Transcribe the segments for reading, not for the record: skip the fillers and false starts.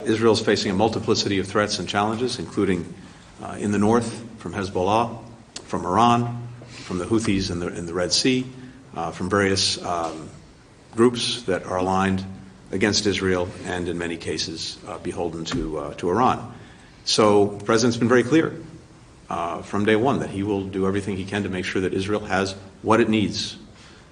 Israel's facing a multiplicity of threats and challenges, including in the north from Hezbollah, from Iran, from the Houthis in the Red Sea, from various groups that are aligned against Israel and in many cases beholden to Iran. So the President's been very clear from day one that he will do everything he can to make sure that Israel has what it needs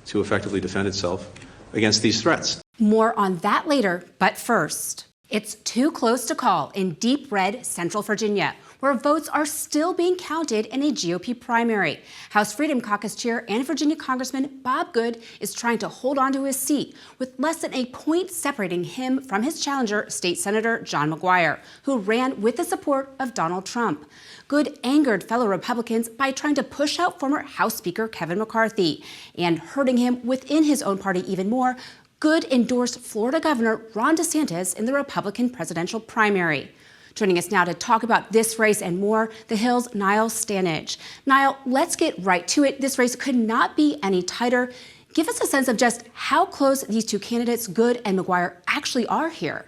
to effectively defend itself against these threats. More on that later, but first, it's too close to call in deep red Central Virginia, where votes are still being counted in a GOP primary. House Freedom Caucus Chair and Virginia Congressman Bob Good is trying to hold on to his seat, with less than a point separating him from his challenger, State Senator John McGuire, who ran with the support of Donald Trump. Good angered fellow Republicans by trying to push out former House Speaker Kevin McCarthy, and hurting him within his own party even more. Good endorsed Florida Governor Ron DeSantis in the Republican presidential primary. Joining us now to talk about this race and more, the Hill's Niall Stanage. Niall, let's get right to it. This race could not be any tighter. Give us a sense of just how close these two candidates, Good and McGuire, actually are here.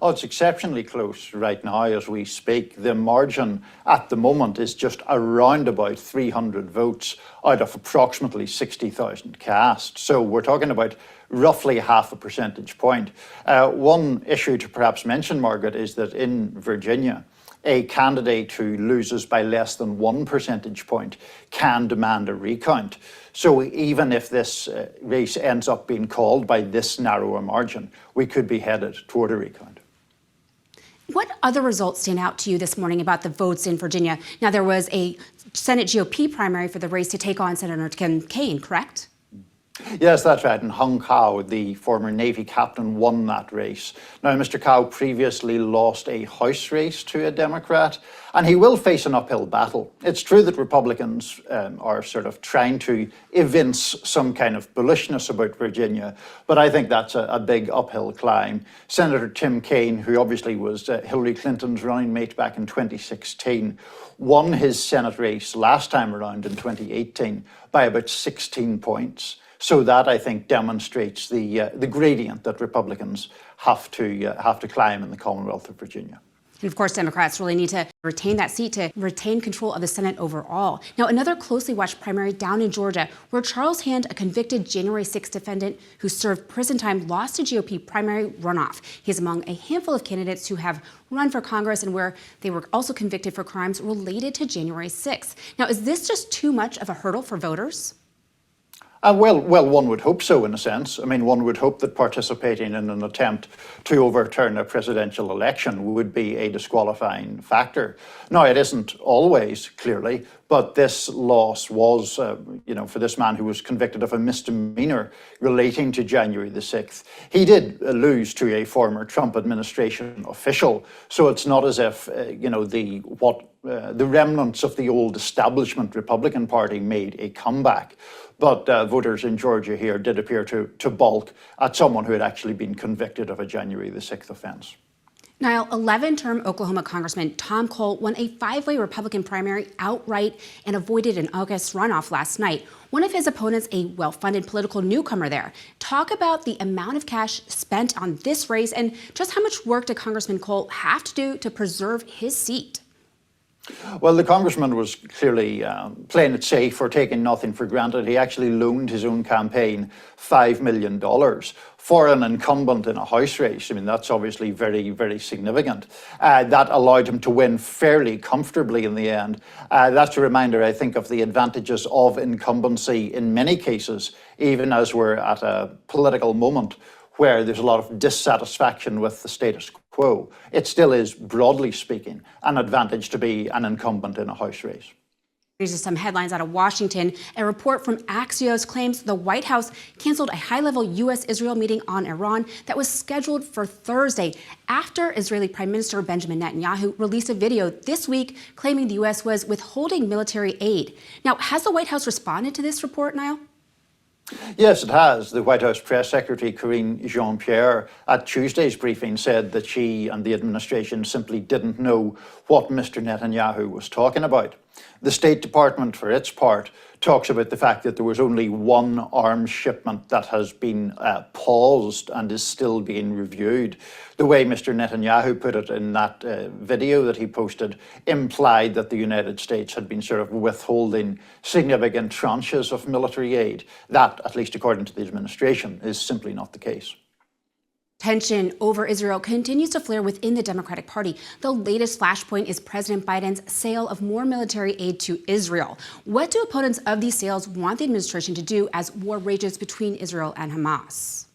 Oh, it's exceptionally close right now as we speak. The margin at the moment is just around about 300 votes out of approximately 60,000 cast. So we're talking about roughly half a percentage point. One issue to perhaps mention, Margaret, is that in Virginia, a candidate who loses by less than 1 percentage point can demand a recount. So even if this race ends up being called by this narrower margin, we could be headed toward a recount. What other results stand out to you this morning about the votes in Virginia? Now, there was a Senate GOP primary for the race to take on Senator Tim Kaine, correct? Yes, that's right. And Hung Kao, the former Navy captain, won that race. Now, Mr. Kao previously lost a House race to a Democrat, and he will face an uphill battle. It's true that Republicans are sort of trying to evince some kind of bullishness about Virginia, but I think that's a big uphill climb. Senator Tim Kaine, who obviously was Hillary Clinton's running mate back in 2016, won his Senate race last time around in 2018 by about 16 points. So that, I think, demonstrates the gradient that Republicans have to climb in the Commonwealth of Virginia. And of course, Democrats really need to retain that seat to retain control of the Senate overall. Now, another closely watched primary down in Georgia, where Charles Hand, a convicted January 6 defendant who served prison time, lost a GOP primary runoff. He's among a handful of candidates who have run for Congress and where they were also convicted for crimes related to January 6. Now, is this just too much of a hurdle for voters? Well, one would hope so, in a sense. I mean, one would hope that participating in an attempt to overturn a presidential election would be a disqualifying factor. Now, it isn't always, clearly, but this loss was, for this man who was convicted of a misdemeanor relating to January the 6th. He did lose to a former Trump administration official, so it's not as if, the remnants of the old establishment Republican Party made a comeback. But voters in Georgia here did appear to balk at someone who had actually been convicted of a January the 6th offense. Niall, 11-term Oklahoma Congressman Tom Cole won a 5-way Republican primary outright and avoided an August runoff last night. One of his opponents, a well-funded political newcomer there. Talk about the amount of cash spent on this race and just how much work did Congressman Cole have to do to preserve his seat? Well, the congressman was clearly playing it safe or taking nothing for granted. He actually loaned his own campaign $5 million for an incumbent in a House race. I mean, that's obviously very, very significant. That allowed him to win fairly comfortably in the end. That's a reminder, I think, of the advantages of incumbency in many cases, even as we're at a political moment where there's a lot of dissatisfaction with the status quo. It still is, broadly speaking, an advantage to be an incumbent in a House race. These are some headlines out of Washington. A report from Axios claims the White House canceled a high-level U.S.-Israel meeting on Iran that was scheduled for Thursday after Israeli Prime Minister Benjamin Netanyahu released a video this week claiming the U.S. was withholding military aid. Now, has the White House responded to this report, Niall? Yes, it has. The White House Press Secretary, Karine Jean-Pierre, at Tuesday's briefing said that she and the administration simply didn't know what Mr. Netanyahu was talking about. The State Department, for its part, talks about the fact that there was only one arms shipment that has been paused and is still being reviewed. The way Mr. Netanyahu put it in that video that he posted implied that the United States had been sort of withholding significant tranches of military aid. That, at least according to the administration, is simply not the case. Tension over Israel continues to flare within the Democratic Party. The latest flashpoint is President Biden's sale of more military aid to Israel. What do opponents of these sales want the administration to do as war rages between Israel and Hamas?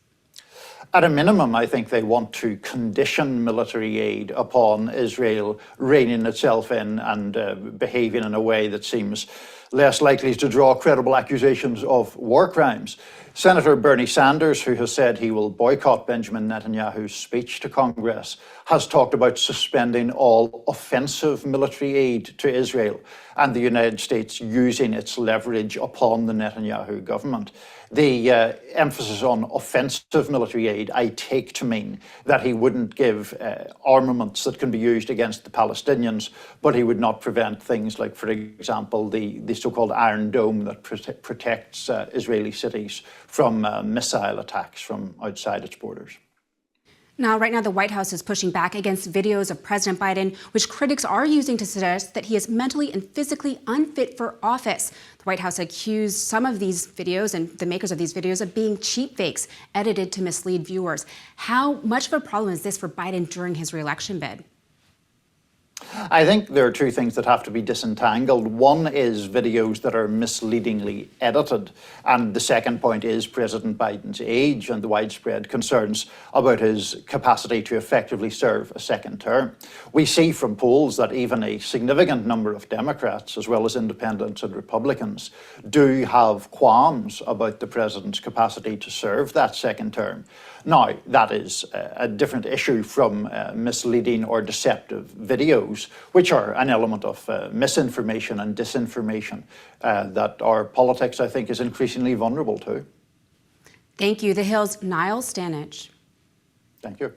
At a minimum, I think they want to condition military aid upon Israel reining itself in and behaving in a way that seems less likely to draw credible accusations of war crimes. Senator Bernie Sanders, who has said he will boycott Benjamin Netanyahu's speech to Congress, has talked about suspending all offensive military aid to Israel and the United States using its leverage upon the Netanyahu government. The emphasis on offensive military aid, I take to mean that he wouldn't give armaments that can be used against the Palestinians, but he would not prevent things like, for example, the so-called Iron Dome that protects Israeli cities from missile attacks from outside its borders. Now, right now, the White House is pushing back against videos of President Biden, which critics are using to suggest that he is mentally and physically unfit for office. The White House accused some of these videos and the makers of these videos of being cheap fakes edited to mislead viewers. How much of a problem is this for Biden during his re-election bid? I think there are two things that have to be disentangled. One is videos that are misleadingly edited, and the second point is President Biden's age and the widespread concerns about his capacity to effectively serve a second term. We see from polls that even a significant number of Democrats, as well as independents and Republicans, do have qualms about the president's capacity to serve that second term. Now, that is a different issue from misleading or deceptive videos, which are an element of misinformation and disinformation that our politics, I think, is increasingly vulnerable to. Thank you. The Hill's Niall Stanage. Thank you.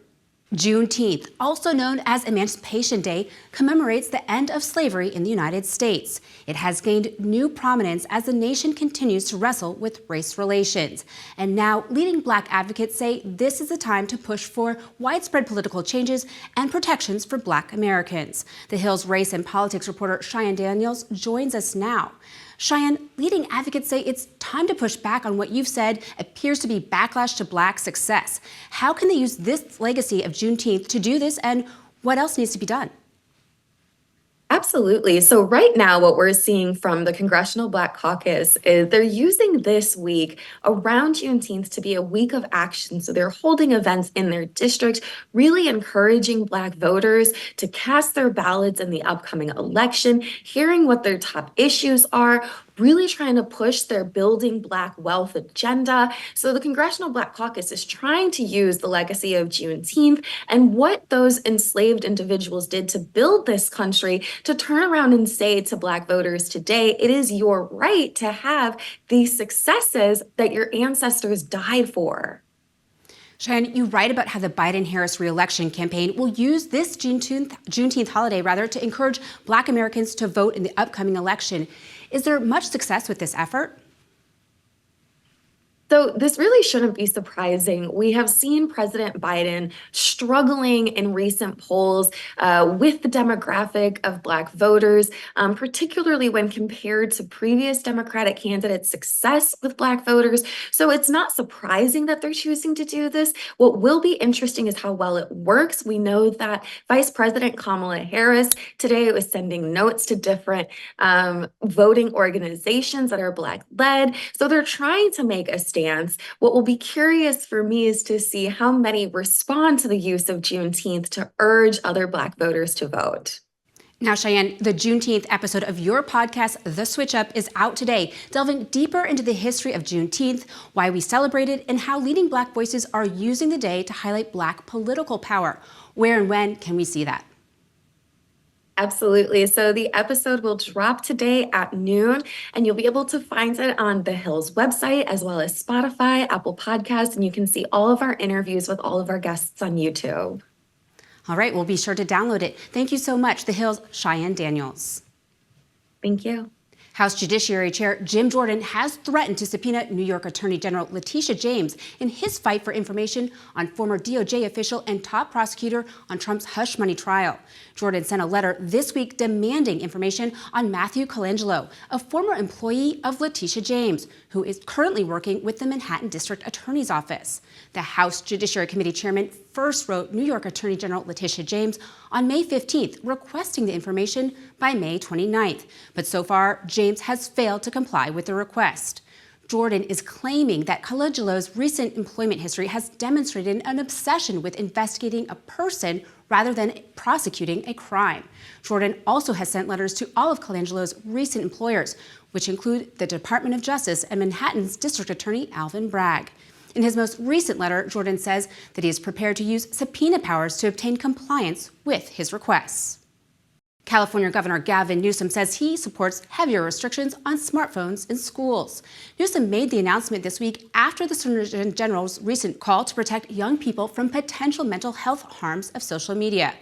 Juneteenth, also known as Emancipation Day, commemorates the end of slavery in the United States. It has gained new prominence as the nation continues to wrestle with race relations. And now, leading Black advocates say this is the time to push for widespread political changes and protections for Black Americans. The Hill's race and politics reporter Cheyanne M joins us now. Cheyanne, leading advocates say it's time to push back on what you've said appears to be backlash to Black success. How can they use this legacy of Juneteenth to do this, and what else needs to be done? Absolutely. So right now, what we're seeing from the Congressional Black Caucus is they're using this week around Juneteenth to be a week of action. So they're holding events in their district, really encouraging Black voters to cast their ballots in the upcoming election, hearing what their top issues are, really trying to push their Building Black Wealth agenda. So the Congressional Black Caucus is trying to use the legacy of Juneteenth and what those enslaved individuals did to build this country to turn around and say to Black voters today, it is your right to have these successes that your ancestors died for. Cheyanne, you write about how the Biden-Harris re-election campaign will use this Juneteenth holiday to encourage Black Americans to vote in the upcoming election. Is there much success with this effort? So this really shouldn't be surprising. We have seen President Biden struggling in recent polls with the demographic of Black voters, particularly when compared to previous Democratic candidates' success with Black voters. So it's not surprising that they're choosing to do this. What will be interesting is how well it works. We know that Vice President Kamala Harris today was sending notes to different voting organizations that are Black-led. So they're trying to make a stance. What will be curious for me is to see how many respond to the use of Juneteenth to urge other Black voters to vote. Now, Cheyanne, the Juneteenth episode of your podcast, The Switch Up, is out today, delving deeper into the history of Juneteenth, why we celebrate it, and how leading Black voices are using the day to highlight Black political power. Where and when can we see that? Absolutely. So the episode will drop today at noon, and you'll be able to find it on The Hill's website, as well as Spotify, Apple Podcasts, and you can see all of our interviews with all of our guests on YouTube. All right, we'll be sure to download it. Thank you so much. The Hill's Cheyanne M. Thank you. House Judiciary Chair Jim Jordan has threatened to subpoena New York Attorney General Letitia James in his fight for information on former DOJ official and top prosecutor on Trump's hush money trial. Jordan sent a letter this week demanding information on Matthew Colangelo, a former employee of Letitia James, who is currently working with the Manhattan District Attorney's Office. The House Judiciary Committee chairman first wrote New York Attorney General Letitia James on May 15th, requesting the information by May 29th. But so far, James has failed to comply with the request. Jordan is claiming that Colangelo's recent employment history has demonstrated an obsession with investigating a person rather than prosecuting a crime. Jordan also has sent letters to all of Colangelo's recent employers, which include the Department of Justice and Manhattan's District Attorney Alvin Bragg. In his most recent letter, Jordan says that he is prepared to use subpoena powers to obtain compliance with his requests. California Governor Gavin Newsom says he supports heavier restrictions on smartphones in schools. Newsom made the announcement this week after the Surgeon General's recent call to protect young people from potential mental health harms of social media.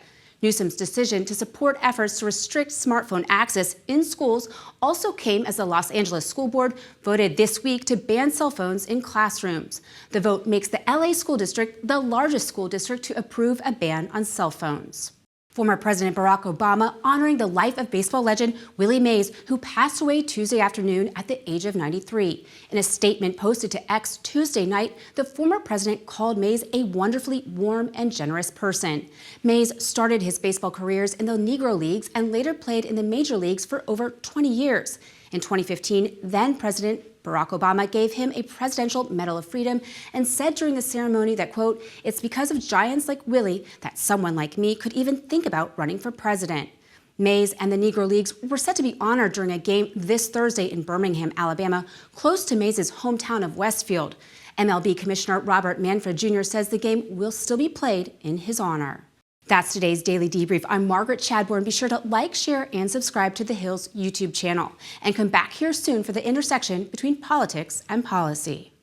Newsom's decision to support efforts to restrict smartphone access in schools also came as the Los Angeles School Board voted this week to ban cell phones in classrooms. The vote makes the LA School District the largest school district to approve a ban on cell phones. Former President Barack Obama honoring the life of baseball legend Willie Mays, who passed away Tuesday afternoon at the age of 93. In a statement posted to X Tuesday night, the former president called Mays a wonderfully warm and generous person. Mays started his baseball careers in the Negro Leagues and later played in the major leagues for over 20 years. In 2015, then President Barack Obama gave him a Presidential Medal of Freedom and said during the ceremony that, quote, "It's because of giants like Willie that someone like me could even think about running for president." Mays and the Negro Leagues were set to be honored during a game this Thursday in Birmingham, Alabama, close to Mays' hometown of Westfield. MLB Commissioner Robert Manfred Jr. says the game will still be played in his honor. That's today's Daily Debrief. I'm Margaret Chadbourn. Be sure to like, share, and subscribe to The Hill's YouTube channel. And come back here soon for the intersection between politics and policy.